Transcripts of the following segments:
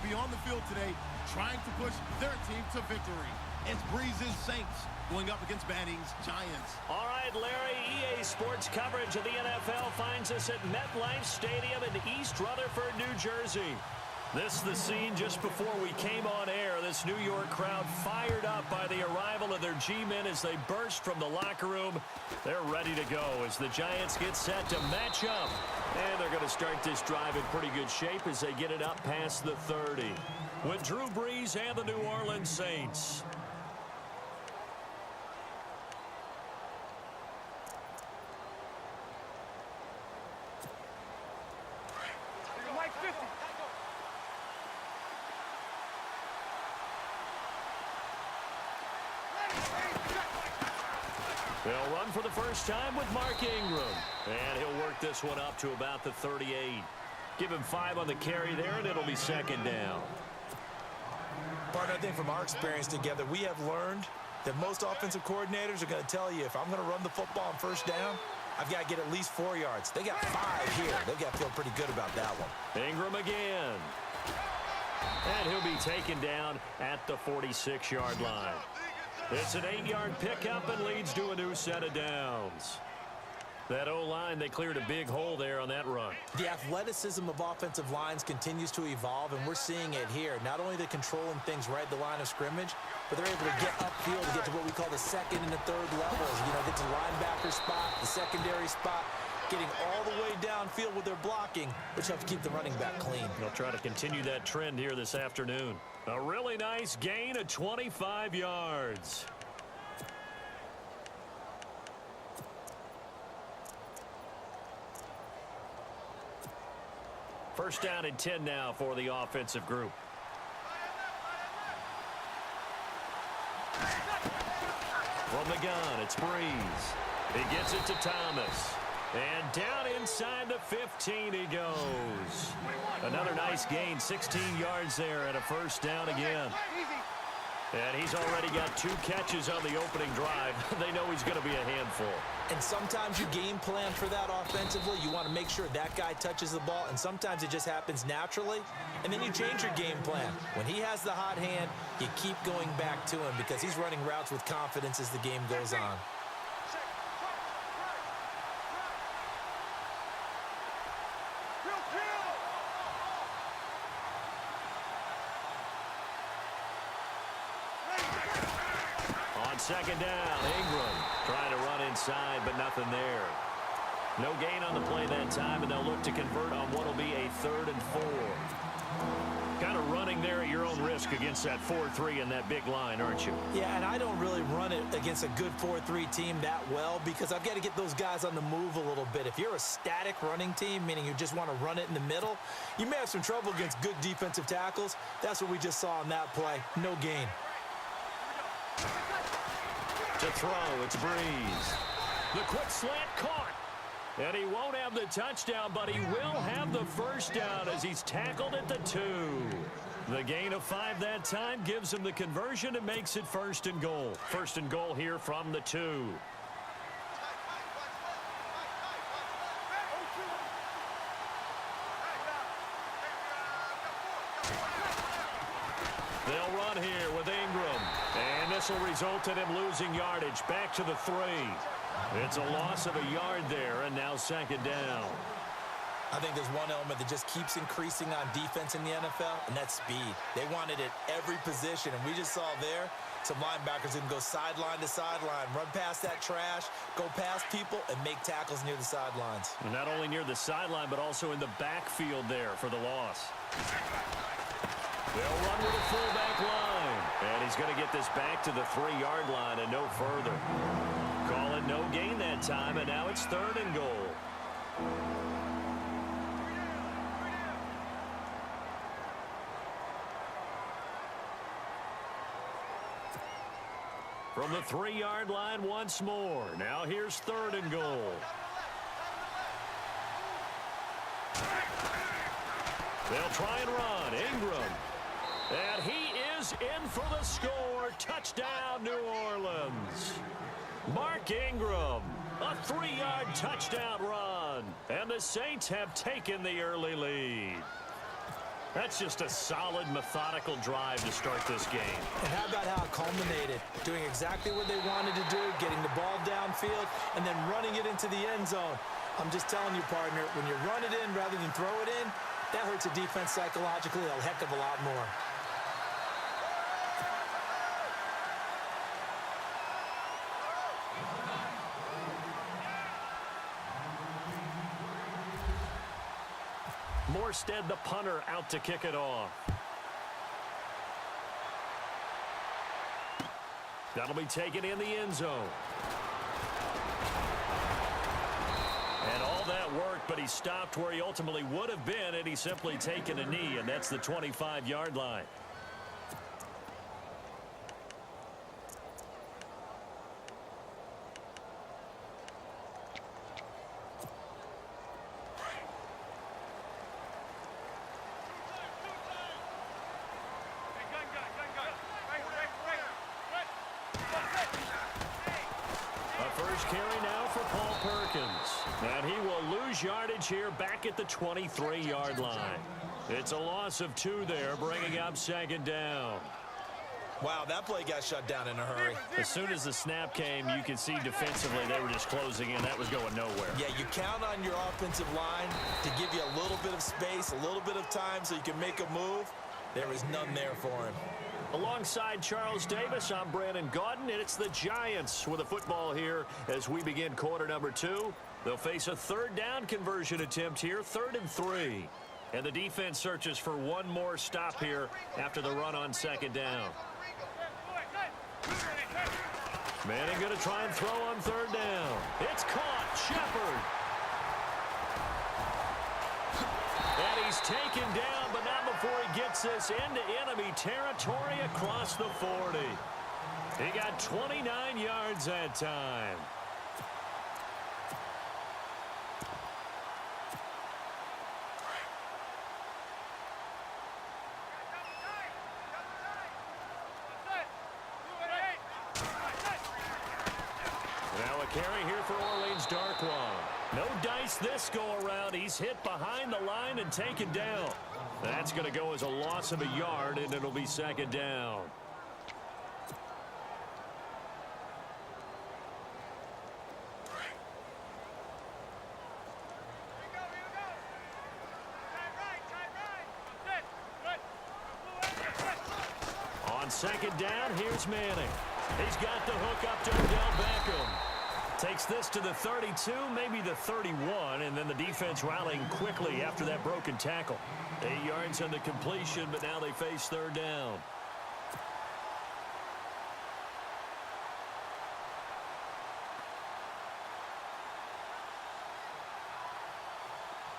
be on the field today trying to push their team to victory. It's Breeze's Saints going up against Manning's Giants. All right, Larry, EA Sports coverage of the NFL finds us at MetLife Stadium in East Rutherford, New Jersey. This is the scene just before we came on air. This New York crowd fired up by the arrival of their G-men as they burst from the locker room. They're ready to go as the Giants get set to match up. And they're going to start this drive in pretty good shape as they get it up past the 30. With Drew Brees and the New Orleans Saints. They'll run for the first time with Mark Ingram. And he'll work this one up to about the 38. Give him 5 on the carry there, and it'll be second down. Partner, I think from our experience together, we have learned that most offensive coordinators are going to tell you, if I'm going to run the football on first down, I've got to get at least 4 yards. They got 5 here. They've got to feel pretty good about that one. Ingram again. And he'll be taken down at the 46-yard line. It's an 8-yard pickup and leads to a new set of downs. That O-line, they cleared a big hole there on that run. The athleticism of offensive lines continues to evolve, and we're seeing it here. Not only are they controlling things right at the line of scrimmage, but they're able to get upfield to get to what we call the second and the third levels. You know, get to the linebacker spot, the secondary spot, getting all the way downfield with their blocking, which helps keep the running back clean. They'll try to continue that trend here this afternoon. A really nice gain of 25 yards. First down and 10 now for the offensive group. From the gun, it's Breeze. He gets it to Thomas. And down inside the 15 he goes. Another nice gain, 16 yards there, and a first down again. And he's already got 2 catches on the opening drive. They know he's going to be a handful. And sometimes you game plan for that offensively. You want to make sure that guy touches the ball, and sometimes it just happens naturally. And then you change your game plan. When he has the hot hand, you keep going back to him because he's running routes with confidence as the game goes on. Second down, Ingram trying to run inside, but nothing there. No gain on the play that time, and they'll look to convert on what will be a 3rd and 4. Kind of running there at your own risk against that 4-3 and that big line, aren't you? Yeah, and I don't really run it against a good 4-3 team that well because I've got to get those guys on the move a little bit. If you're a static running team, meaning you just want to run it in the middle, you may have some trouble against good defensive tackles. That's what we just saw on that play. No gain. To throw, it's Breeze. The quick slant caught. And he won't have the touchdown, but he will have the first down as he's tackled at the 2. The gain of 5 that time gives him the conversion and makes it 1st and goal. 1st and goal here from the 2. They'll run here with Ingram. And this will result in him losing yardage back to the 3. It's a loss of a yard there, and now second down. I think there's one element that just keeps increasing on defense in the NFL, and that's speed. They want it at every position, and we just saw there some linebackers who can go sideline to sideline, run past that trash, go past people, and make tackles near the sidelines. And not only near the sideline, but also in the backfield there for the loss. They'll run with a fullback line. And he's going to get this back to the 3-yard line and no further. Call it no gain that time, and now it's 3rd and goal. From the 3-yard line once more. Now here's 3rd and goal. They'll try and run. Ingram. And he is in for the score. Touchdown, New Orleans. Mark Ingram, a 3-yard touchdown run. And the Saints have taken the early lead. That's just a solid, methodical drive to start this game. And how about how it culminated? Doing exactly what they wanted to do, getting the ball downfield, and then running it into the end zone. I'm just telling you, partner, when you run it in rather than throw it in, that hurts a defense psychologically a heck of a lot more. Morstead, the punter, out to kick it off. That'll be taken in the end zone. And all that worked, but he stopped where he ultimately would have been, and he's simply taken a knee, and that's the 25-yard line. Carry now for Paul Perkins. And he will lose yardage here back at the 23-yard line. It's a loss of 2 there, bringing up second down. Wow, that play got shut down in a hurry. As soon as the snap came, you could see defensively they were just closing in. That was going nowhere. Yeah, you count on your offensive line to give you a little bit of space, a little bit of time so you can make a move. There was none there for him. Alongside Charles Davis, I'm Brandon Gaudin, and it's the Giants with the football here as we begin quarter number 2. They'll face a third down conversion attempt here, 3rd and 3. And the defense searches for one more stop here after the run on second down. Manning going to try and throw on 3rd down. It's caught. Shepard. And he's taken down, but not before he gets this into enemy territory across the 40. He got 29 yards that time. Now a carry here for Orleans Darkwa. No dice this go-around. He's hit behind the line and taken down. That's going to go as a loss of a yard, and it'll be second down. On second down, here's Manning. He's got the hook up to Odell Beckham. Takes this to the 32, maybe the 31, and then the defense rallying quickly after that broken tackle. 8 yards on the completion, but now they face third down.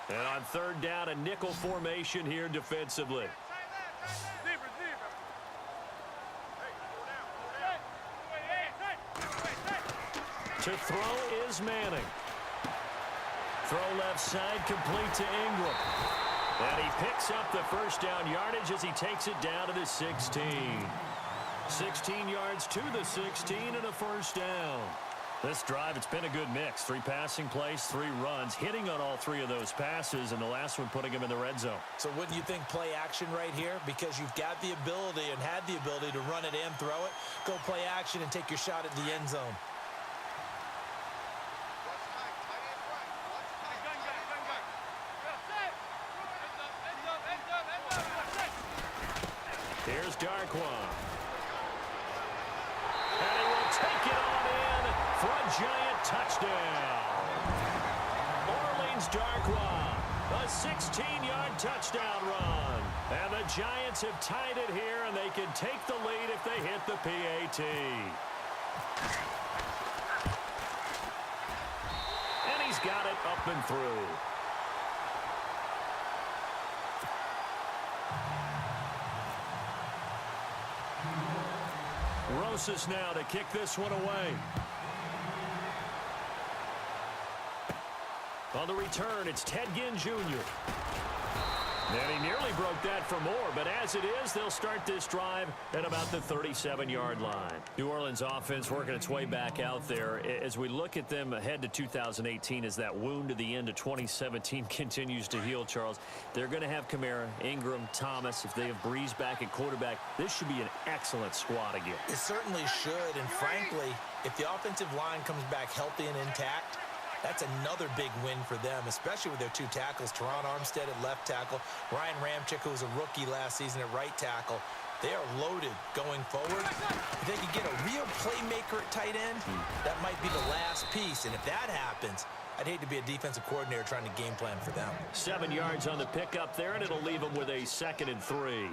And on third down, a nickel formation here defensively. To throw is Manning. Throw left side, complete to Ingram. And he picks up the first down yardage as he takes it down to the 16. 16 yards to the 16 and a first down. This drive, it's been a good mix. 3 passing plays, 3 runs, hitting on all 3 of those passes, and the last one putting him in the red zone. So wouldn't you think play action right here? Because you've got the ability and had the ability to run it and throw it. Go play action and take your shot at the end zone. Here's Darkwa. And he will take it on in for a giant touchdown. Orleans Darkwa, a 16-yard touchdown run. And the Giants have tied it here, and they can take the lead if they hit the PAT. And he's got it up and through. Rosas now to kick this one away. On the return, it's Ted Ginn Jr. And he nearly broke that for more, but as it is, they'll start this drive at about the 37-yard line. New Orleans offense working its way back out there. As we look at them ahead to 2018, as that wound at the end of 2017 continues to heal, Charles, they're going to have Kamara, Ingram, Thomas. If they have Breeze back at quarterback, this should be an excellent squad again. It certainly should, and frankly, if the offensive line comes back healthy and intact, that's another big win for them, especially with their two tackles, Teron Armstead at left tackle, Ryan Ramczyk, who was a rookie last season at right tackle. They are loaded going forward. If they could get a real playmaker at tight end, that might be the last piece. And if that happens, I'd hate to be a defensive coordinator trying to game plan for them. 7 yards on the pickup there, and it'll leave them with a 2nd and 3.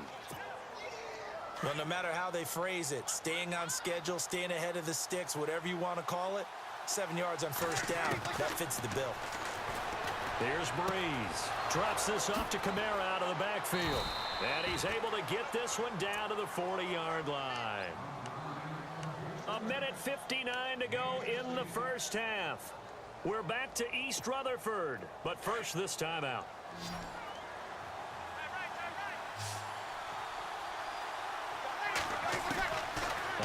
Well, no matter how they phrase it, staying on schedule, staying ahead of the sticks, whatever you want to call it, 7 yards on first down. That fits the bill. Here's Breeze. Drops this off to Kamara out of the backfield. And he's able to get this one down to the 40-yard line. 1:59 to go in the first half. We're back to East Rutherford. But first, this timeout.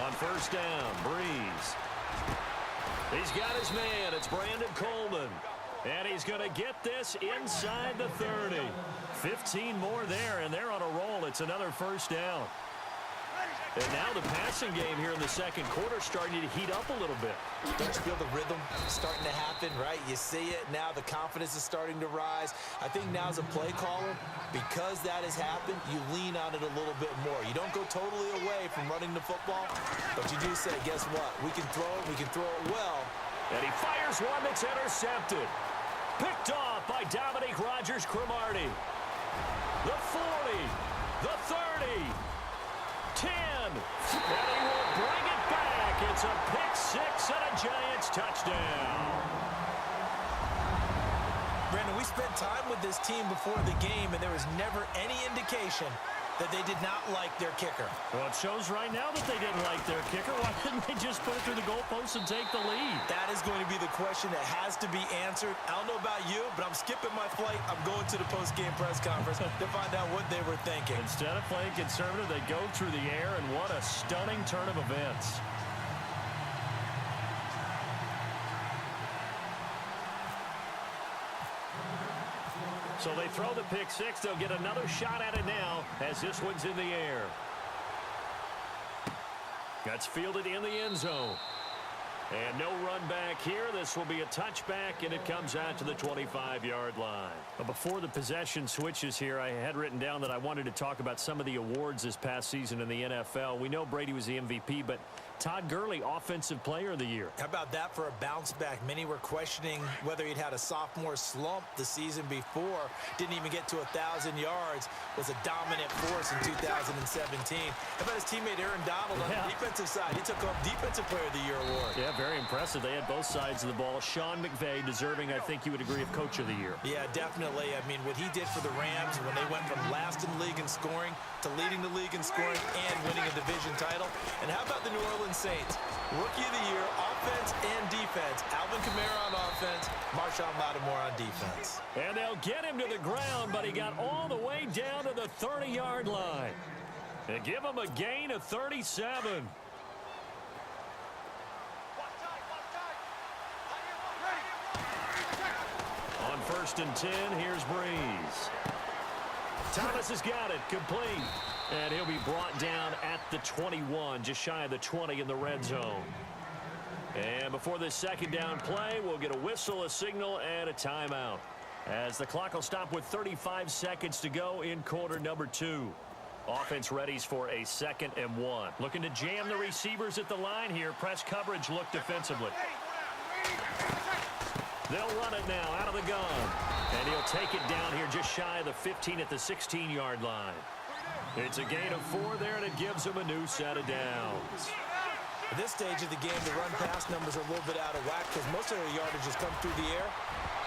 On first down, Breeze. He's got his man. It's Brandon Coleman. And he's going to get this inside the 30. 15 more there, and they're on a roll. It's another first down. And now the passing game here in the second quarter starting to heat up a little bit. Don't you feel the rhythm starting to happen, right? You see it. Now the confidence is starting to rise. I think now as a play caller, because that has happened, you lean on it a little bit more. You don't go totally away from running the football, but you do say, guess what? We can throw it. We can throw it well. And he fires one that's intercepted. Picked off by Dominique Rodgers-Cromartie. The 40, the 30, 10, and he will bring it back. It's a pick six and a Giants touchdown. Brandon, we spent time with this team before the game, and there was never any indication that they did not like their kicker. Well, it shows right now that they didn't like their kicker. Why didn't they just put it through the goalpost and take the lead? That is going to be the question that has to be answered. I don't know about you, but I'm skipping my flight. I'm going to the post-game press conference to find out what they were thinking. Instead of playing conservative, they go through the air, and what a stunning turn of events. So they throw the pick six. They'll get another shot at it now as this one's in the air. That's fielded in the end zone. And no run back here. This will be a touchback, and it comes out to the 25-yard line. But before the possession switches here, I had written down that I wanted to talk about some of the awards this past season in the NFL. We know Brady was the MVP, but Todd Gurley, Offensive Player of the Year. How about that for a bounce back? Many were questioning whether he'd had a sophomore slump the season before. Didn't even get to 1,000 yards. Was a dominant force in 2017. How about his teammate Aaron Donald on the defensive side? He took home Defensive Player of the Year award. Yeah, very impressive. They had both sides of the ball. Sean McVay deserving, I think you would agree, of Coach of the Year. Yeah, definitely. I mean, what he did for the Rams when they went from last in the league in scoring to leading the league in scoring and winning a division title. And how about the New Orleans Saints? Rookie of the Year, offense and defense. Alvin Kamara on offense, Marshawn Lattimore on defense. And they'll get him to the ground, but he got all the way down to the 30-yard line. And give him a gain of 37. On 1st and 10, here's Breeze. Thomas has got it, complete. And he'll be brought down at the 21, just shy of the 20 in the red zone. And before this second down play, we'll get a whistle, a signal, and a timeout, as the clock will stop with 35 seconds to go in quarter number 2. Offense readies for a 2nd and 1. Looking to jam the receivers at the line here. Press coverage look defensively. They'll run it now out of the gun. And he'll take it down here just shy of the 15 at the 16-yard line. It's a gain of 4 there, and it gives him a new set of downs. At this stage of the game, the run-pass numbers are a little bit out of whack because most of their yardage has come through the air.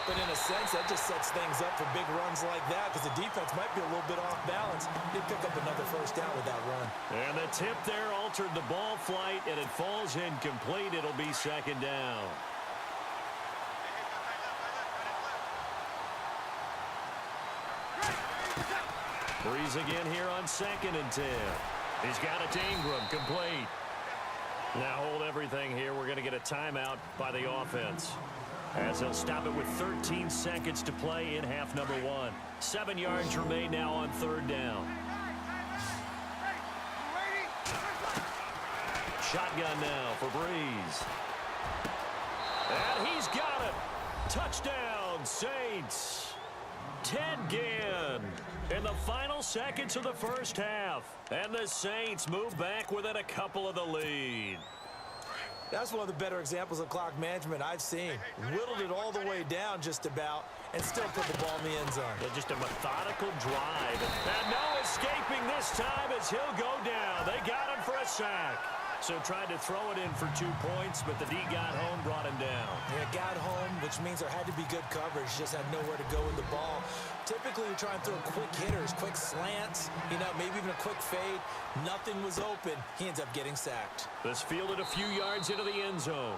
But in a sense, that just sets things up for big runs like that because the defense might be a little bit off balance. They pick up another first down with that run. And the tip there altered the ball flight, and it falls incomplete. It'll be 2nd down. Breeze again here on 2nd and 10. He's got it to Ingram, complete. Now hold everything here. We're going to get a timeout by the offense, as they'll stop it with 13 seconds to play in half number 1. 7 yards remain now on 3rd down. Shotgun now for Breeze. And he's got it. Touchdown, Saints. Ted Ginn in the final seconds of the first half. And the Saints move back within a couple of the lead. That's one of the better examples of clock management I've seen. Whittled it all the way down just about and still put the ball in the end zone. Yeah, just a methodical drive. And no escaping this time as he'll go down. They got him for a sack. So tried to throw it in for 2 points, but the D got home, brought him down. Yeah, got home, which means there had to be good coverage. Just had nowhere to go with the ball. Typically, you try and throw quick hitters, quick slants, maybe even a quick fade. Nothing was open. He ends up getting sacked. This fielded a few yards into the end zone.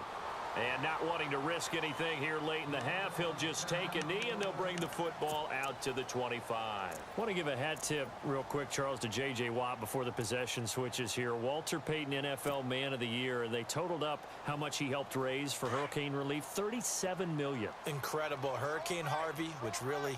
And not wanting to risk anything here late in the half, he'll just take a knee, and they'll bring the football out to the 25. I want to give a hat tip real quick, Charles, to J.J. Watt before the possession switches here. Walter Payton, NFL Man of the Year, and they totaled up how much he helped raise for hurricane relief, $37 million. Incredible. Hurricane Harvey, which really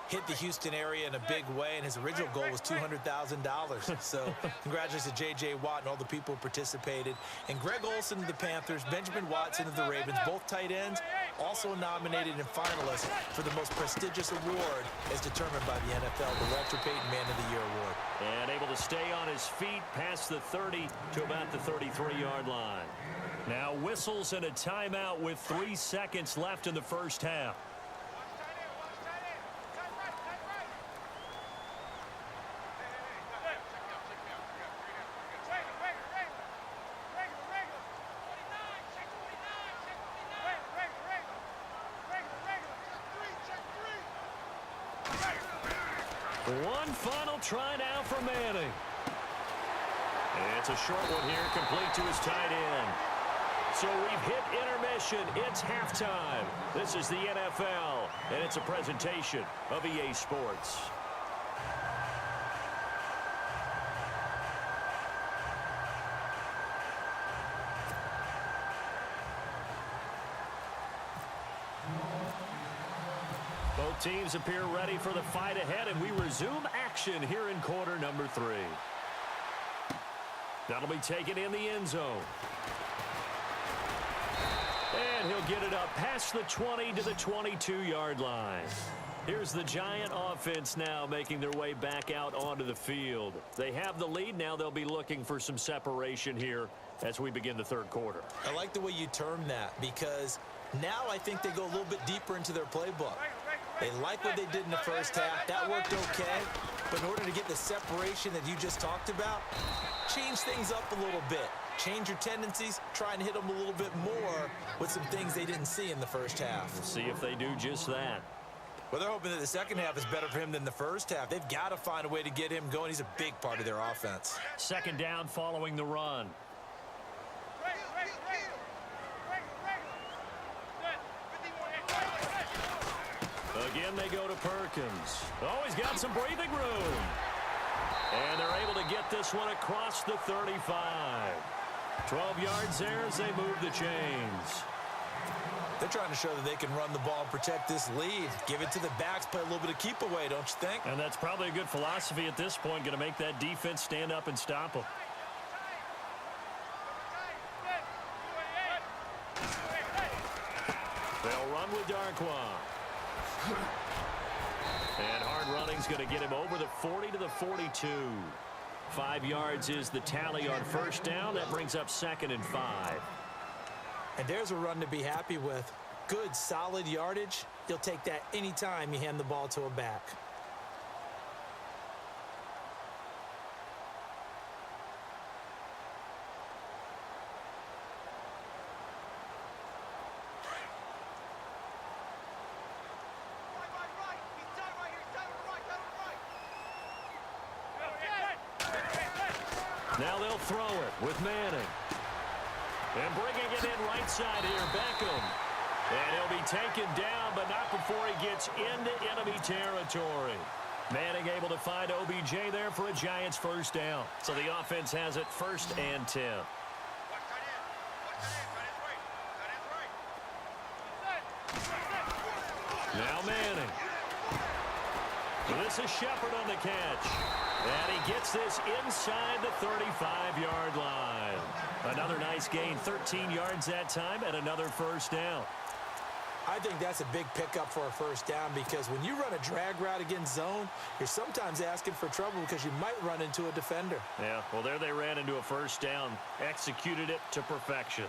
hit the Houston area in a big way, and his original goal was $200,000. So congratulations to J.J. Watt and all the people who participated. And Greg Olsen of the Panthers, Benjamin Watson of the Ravens, both tight ends, also nominated and finalists for the most prestigious award as determined by the NFL, the Walter Payton Man of the Year Award. And able to stay on his feet past the 30 to about the 33-yard line. Now whistles and a timeout with 3 seconds left in the first half. One final try now for Manning. And it's a short one here, complete to his tight end. So we've hit intermission. It's halftime. This is the NFL, and it's a presentation of EA Sports. Both teams appear ready for the fight ahead, and we resume action here in quarter number 3. That'll be taken in the end zone. And he'll get it up past the 20 to the 22-yard line. Here's the Giant offense now making their way back out onto the field. They have the lead. Now they'll be looking for some separation here as we begin the third quarter. I like the way you term that, because now I think they go a little bit deeper into their playbook. They like what they did in the first half. That worked okay. But in order to get the separation that you just talked about, change things up a little bit. Change your tendencies. Try and hit them a little bit more with some things they didn't see in the first half. We'll see if they do just that. Well, they're hoping that the second half is better for him than the first half. They've got to find a way to get him going. He's a big part of their offense. Second down following the run. Again, they go to Perkins. Oh, he's got some breathing room. And they're able to get this one across the 35. 12 yards there as they move the chains. They're trying to show that they can run the ball and protect this lead. Give it to the backs, play a little bit of keep away, don't you think? And that's probably a good philosophy at this point, going to make that defense stand up and stop them. They'll run with Darkwa. And hard running's going to get him over the 40 to the 42. 5 yards is the tally on first down. That brings up 2nd and 5. And there's a run to be happy with. Good, solid yardage. You'll take that anytime you hand the ball to a back. Now they'll throw it with Manning. And bringing it in right side here, Beckham. And he'll be taken down, but not before he gets into enemy territory. Manning able to find OBJ there for a Giants first down. So the offense has it 1st and 10. Now Manning. This is Shepard on the catch. And he gets this inside the 35-yard line. Another nice gain, 13 yards that time, and another first down. I think that's a big pickup for a first down because when you run a drag route against zone, you're sometimes asking for trouble because you might run into a defender. Yeah, well, there they ran into a first down, executed it to perfection.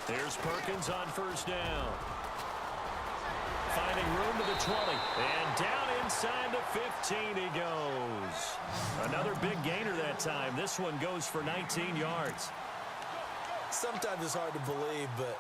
Here's Perkins on first down. Finding room to the 20. And down inside the 15 he goes. Another big gainer that time. This one goes for 19 yards. Sometimes it's hard to believe, but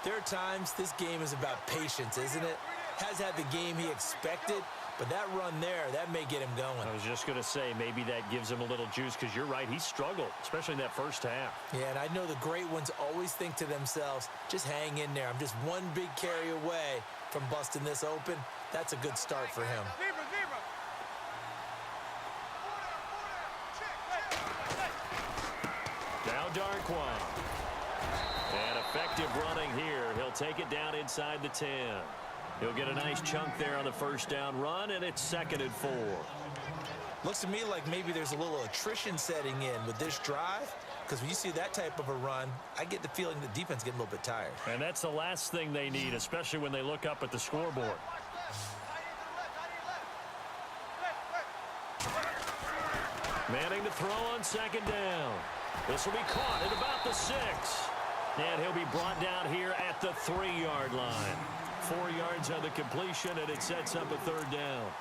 there are times this game is about patience, isn't it? Has had the game he expected, but that run there, that may get him going. I was just going to say, maybe that gives him a little juice because you're right, he struggled, especially in that first half. Yeah, and I know the great ones always think to themselves, just hang in there. I'm just one big carry away from busting this open. That's a good start for him. Now Darquan. And effective running here. He'll take it down inside the 10. He'll get a nice chunk there on the first down run, and it's 2nd and 4. Looks to me like maybe there's a little attrition setting in with this drive, because when you see that type of a run, I get the feeling the defense getting a little bit tired. And that's the last thing they need, especially when they look up at the scoreboard. Manning to throw on 2nd down. This will be caught at about the 6. And he'll be brought down here at the 3-yard line. 4 yards on the completion, and it sets up a 3rd down.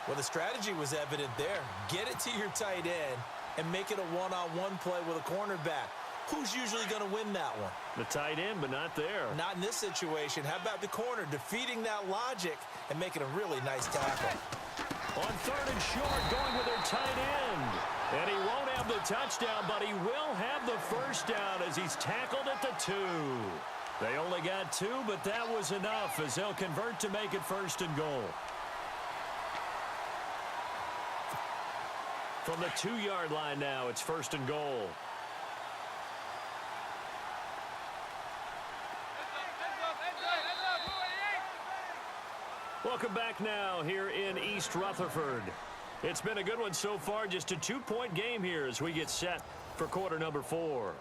Well, the strategy was evident there. Get it to your tight end and make it a one-on-one play with a cornerback. Who's usually going to win that one? The tight end, but not there. Not in this situation. How about the corner defeating that logic and making a really nice tackle? On 3rd and short, going with their tight end. And he won't have the touchdown, but he will have the first down as he's tackled at the 2. They only got 2, but that was enough as they'll convert to make it 1st and goal. From the 2-yard line now, it's 1st and goal. Welcome back now here in East Rutherford. It's been a good one so far, just a 2-point game here as we get set for quarter number 4.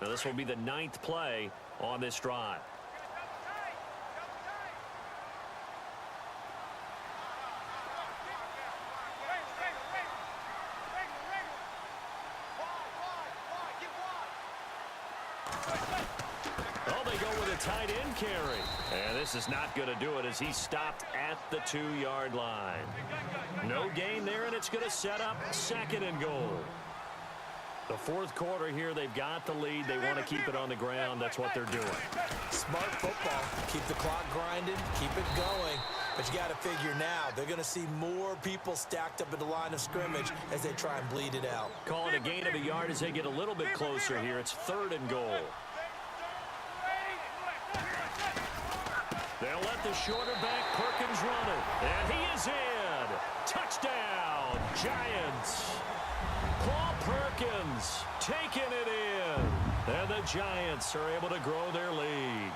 Now this will be the 9th play on this drive. Oh, they go with a tight end carry. And this is not going to do it as he stopped at the 2-yard line. No gain there, and it's going to set up 2nd and goal. The 4th quarter here, they've got the lead. They want to keep it on the ground. That's what they're doing. Smart football. Keep the clock grinding. Keep it going. But you got to figure now, they're going to see more people stacked up at the line of scrimmage as they try and bleed it out. Call it a gain of a yard as they get a little bit closer here. It's 3rd and goal. They'll let the shorter back Perkins run it. And he is in. Touchdown, Giants. Paul Perkins taking it in. And the Giants are able to grow their lead.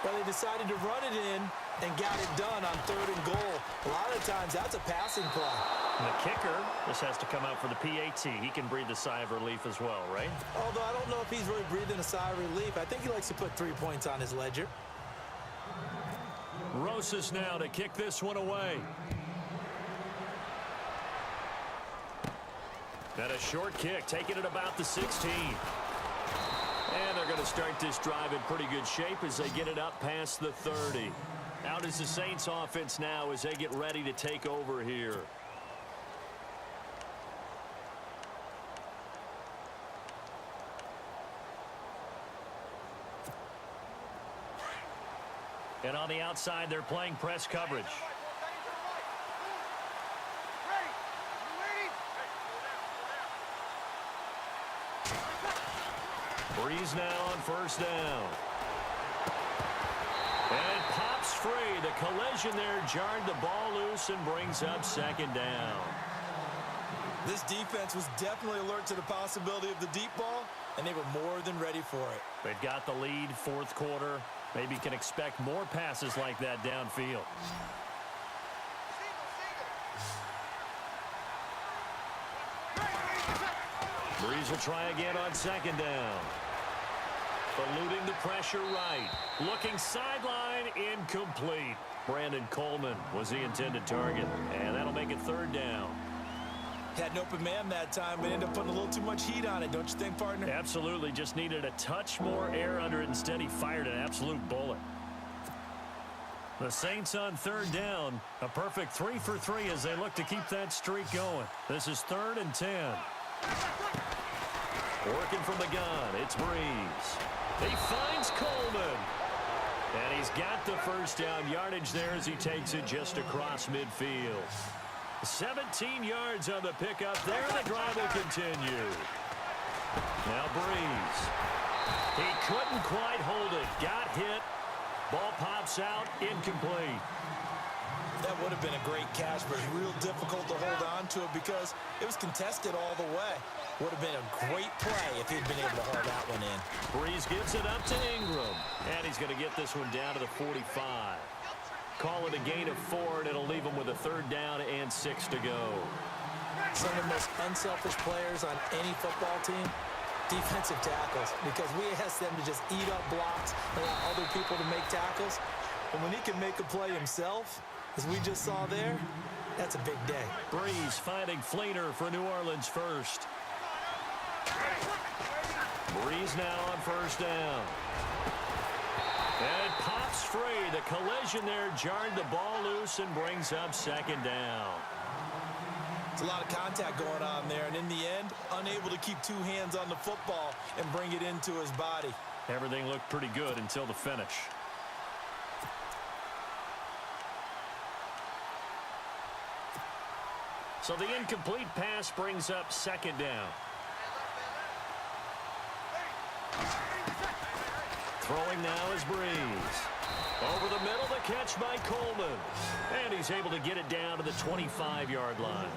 Well, they decided to run it in and got it done on 3rd and goal. A lot of times, that's a passing play. And the kicker, this has to come out for the PAT. He can breathe a sigh of relief as well, right? Although I don't know if he's really breathing a sigh of relief. I think he likes to put 3 points on his ledger. Rosas now to kick this one away. And a short kick, taking it about the 16. And they're going to start this drive in pretty good shape as they get it up past the 30. Out is the Saints offense now as they get ready to take over here. And on the outside, they're playing press coverage. Breeze now on first down. And it pops free. The collision there jarred the ball loose and brings up second down. This defense was definitely alert to the possibility of the deep ball, and they were more than ready for it. They've got the lead, fourth quarter. Maybe can expect more passes like that downfield. Breeze will try again on second down. Eluding the pressure right. Looking sideline, incomplete. Brandon Coleman was the intended target. And that'll make it third down. Had an open man that time, but ended up putting a little too much heat on it, don't you think, partner? Absolutely. Just needed a touch more air under it. Instead, he fired an absolute bullet. The Saints on third down. A perfect 3 for 3 as they look to keep that streak going. This is 3rd and 10. Working from the gun, it's Breeze. He finds Coleman. And he's got the first down yardage there as he takes it just across midfield. 17 yards on the pickup there. The drive will continue. Now Breeze. He couldn't quite hold it. Got hit. Ball pops out. Incomplete. That would have been a great catch, but it's real difficult to hold on to it because it was contested all the way. Would have been a great play if he'd been able to hold that one in. Breeze gives it up to Ingram. And he's going to get this one down to the 45. Call it a gain of 4, and it'll leave him with a third down and 6 to go. Some of the most unselfish players on any football team, defensive tackles, because we ask them to just eat up blocks and allow other people to make tackles. And when he can make a play himself, as we just saw there, that's a big day. Breeze finding Fleener for New Orleans first. Breeze now on first down. And it pops free. The collision there jarred the ball loose and brings up second down. It's a lot of contact going on there, and in the end, unable to keep 2 hands on the football and bring it into his body. Everything looked pretty good until the finish. So the incomplete pass brings up second down. Throwing now is Breeze. Over the middle, the catch by Coleman. And he's able to get it down to the 25-yard line.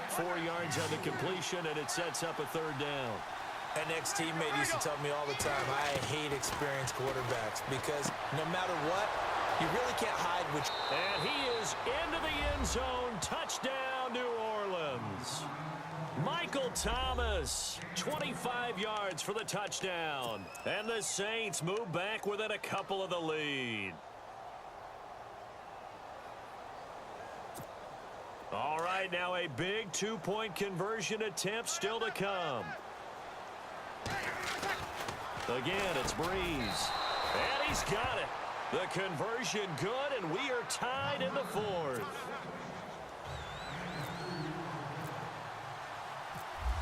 4 yards on the completion, and it sets up a third down. An ex-teammate used to tell me all the time, I hate experienced quarterbacks because no matter what, you really can't hide which. And he is into the end zone. Touchdown, New Orleans. Michael Thomas, 25 yards for the touchdown. And the Saints move back within a couple of the lead. All right, now a big 2-point conversion attempt still to come. Again, it's Breeze. And he's got it. The conversion good, and we are tied in the 4th.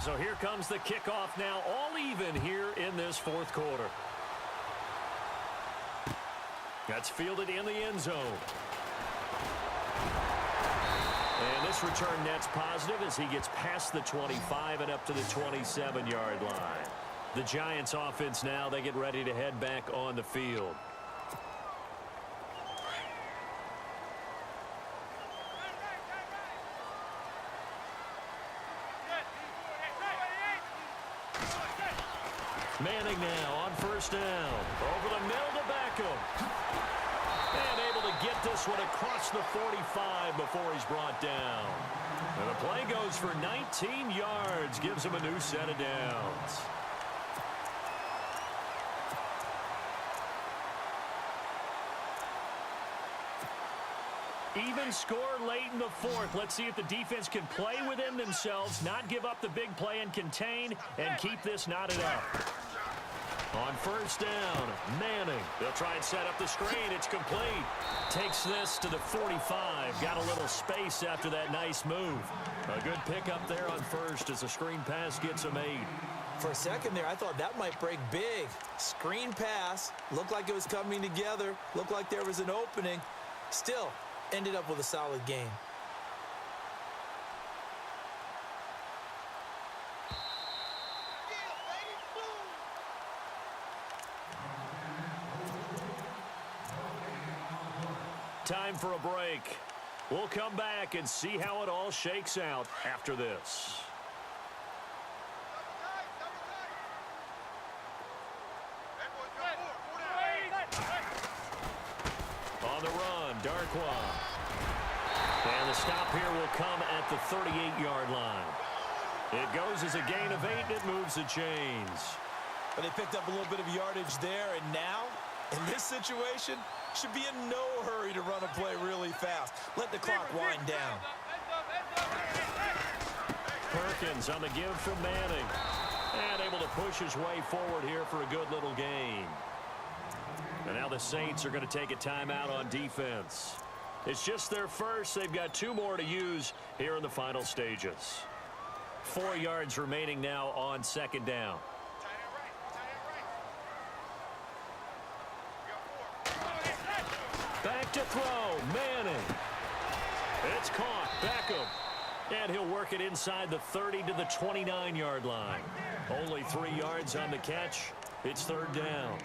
So here comes the kickoff now, all even here in this 4th quarter. That's fielded in the end zone. And this return net's positive as he gets past the 25 and up to the 27-yard line. The Giants offense now, they get ready to head back on the field. Manning now on first down. Over the middle to Beckham. And able to get this one across the 45 before he's brought down. And the play goes for 19 yards. Gives him a new set of downs. Even score late in the 4th. Let's see if the defense can play within themselves, not give up the big play and contain, and keep this knotted up. On first down, Manning. They'll try and set up the screen. It's complete. Takes this to the 45. Got a little space after that nice move. A good pickup there on first as the screen pass gets a 8. For a second there, I thought that might break big. Screen pass. Looked like it was coming together. Looked like there was an opening. Still, ended up with a solid game. Time for a break. We'll come back and see how it all shakes out after this. On the run, Darkwa. And the stop here will come at the 38-yard line. It goes as a gain of 8, and it moves the chains. But they picked up a little bit of yardage there, and now, in this situation, should be in no hurry to run a play really fast. Let the clock wind down. Perkins on the give from Manning. And able to push his way forward here for a good little gain. And now the Saints are going to take a timeout on defense. It's just their first. They've got 2 more to use here in the final stages. 4 yards remaining now on second down. Back to throw. Manning. It's caught. Beckham. And he'll work it inside the 30 to the 29-yard line. Only 3 yards on the catch. It's third down.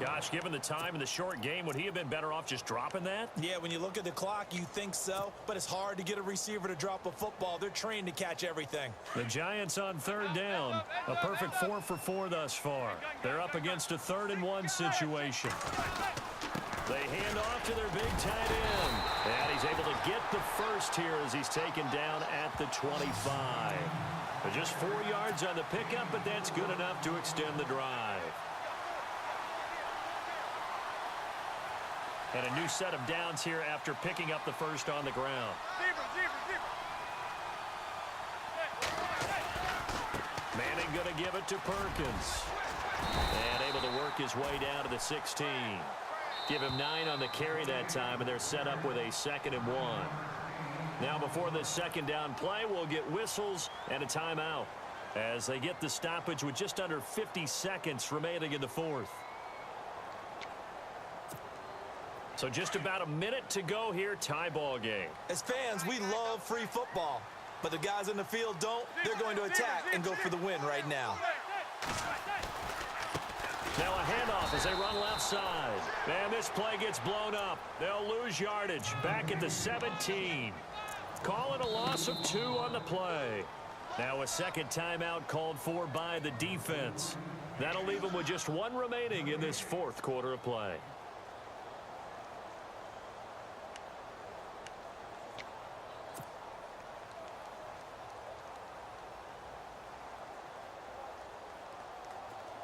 Gosh, given the time and the short game, would he have been better off just dropping that? Yeah, when you look at the clock, you think so. But it's hard to get a receiver to drop a football. They're trained to catch everything. The Giants on third down. A perfect 4 for 4 thus far. They're up against a 3rd and 1 situation. They hand off to their big tight end. And he's able to get the first here as he's taken down at the 25. Just 4 yards on the pickup, but that's good enough to extend the drive. And a new set of downs here after picking up the first on the ground. Manning going to give it to Perkins. And able to work his way down to the 16. Give him 9 on the carry that time, and they're set up with a 2nd and 1. Now before this second down play, we'll get whistles and a timeout as they get the stoppage with just under 50 seconds remaining in the 4th. So just about a minute to go here, tie ball game. As fans, we love free football. But the guys in the field don't. They're going to attack and go for the win right now. Now a handoff as they run left side. And this play gets blown up. They'll lose yardage back at the 17. Call it a loss of 2 on the play. Now a second timeout called for by the defense. That'll leave them with just 1 remaining in this 4th quarter of play.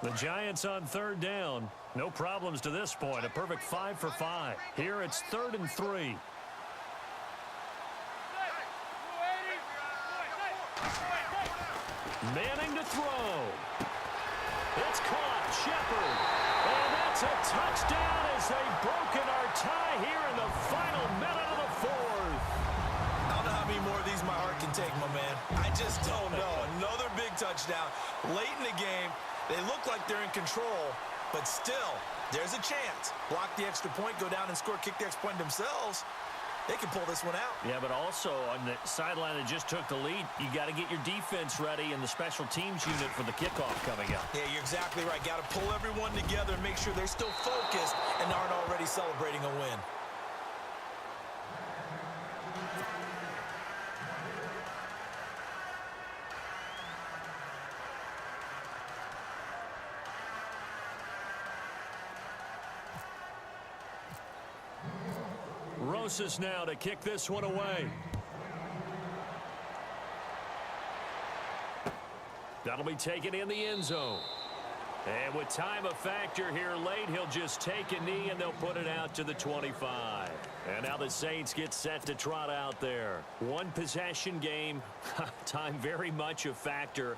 The Giants on third down. No problems to this point. A perfect 5 for 5. Here it's 3rd and 3. Manning to throw. It's caught. Shepard. And that's a touchdown as they've broken our tie here in the final minute of the 4th. I don't know how many more of these my heart can take, my man. I just don't know. Another big touchdown. Late in the game. They look like they're in control, but still, there's a chance. Block the extra point, go down and score, kick the extra point themselves. They can pull this one out. Yeah, but also on the sideline that just took the lead, you got to get your defense ready and the special teams unit for the kickoff coming up. Yeah, you're exactly right. Got to pull everyone together and make sure they're still focused and aren't already celebrating a win. Rosas now to kick this one away. That'll be taken in the end zone. And with time a factor here late, he'll just take a knee and they'll put it out to the 25. And now the Saints get set to trot out there. 1 possession game. Time very much a factor.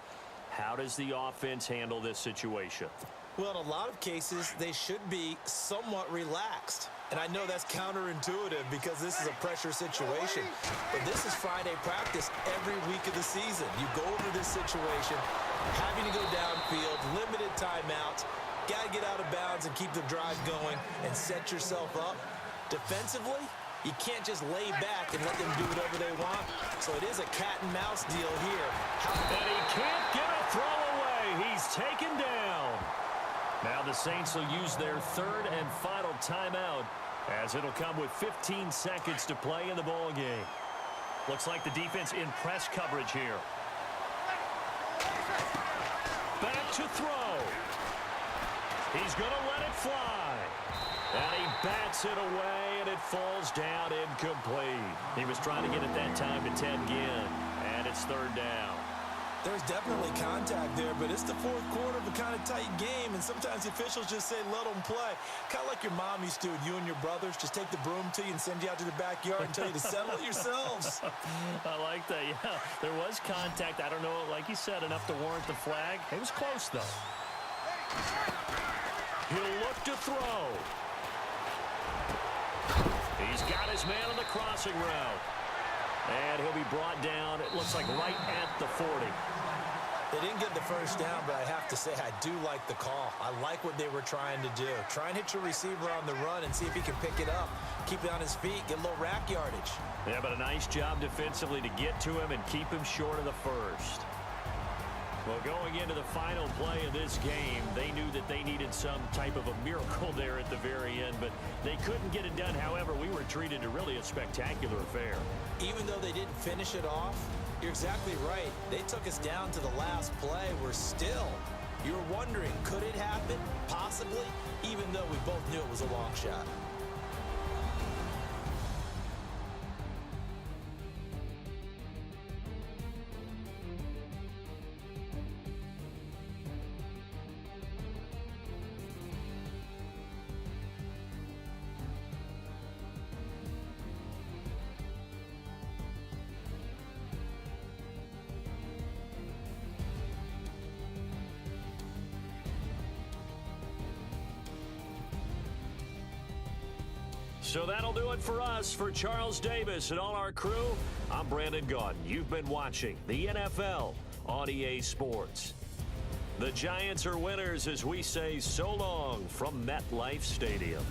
How does the offense handle this situation? Well, in a lot of cases, they should be somewhat relaxed. And I know that's counterintuitive because this is a pressure situation. But this is Friday practice every week of the season. You go over this situation, having to go downfield, limited timeouts, got to get out of bounds and keep the drive going and set yourself up. Defensively, you can't just lay back and let them do whatever they want. So it is a cat and mouse deal here. And he can't get a throw away. He's taken down. Now the Saints will use their third and final timeout as it'll come with 15 seconds to play in the ball game. Looks like the defense in press coverage here. Back to throw. He's going to let it fly. And he bats it away, and it falls down incomplete. He was trying to get it that time to Ted Ginn, and it's third down. There's definitely contact there, but it's the fourth quarter of a kind of tight game, and sometimes the officials just say, let them play. Kind of like your mom used to with you and your brothers. Just take the broom to you and send you out to the backyard and tell you to settle it yourselves. I like that, yeah. There was contact. I don't know, like you said, enough to warrant the flag. It was close, though. He'll look to throw. He's got his man on the crossing route. And he'll be brought down, it looks like right at the 40. They didn't get the first down, but I have to say I do like the call. I like what they were trying to do. Try and hit your receiver on the run and see if he can pick it up. Keep it on his feet, get a little rack yardage. Yeah, but a nice job defensively to get to him and keep him short of the first. Well, going into the final play of this game, they knew that they needed some type of a miracle there at the very end, but they couldn't get it done. However, we were treated to really a spectacular affair. Even though they didn't finish it off, you're exactly right. They took us down to the last play. You were wondering, could it happen? Possibly, even though we both knew it was a long shot. So that'll do it for us. For Charles Davis and all our crew, I'm Brandon Gaudin. You've been watching the NFL on EA Sports. The Giants are winners as we say so long from MetLife Stadium.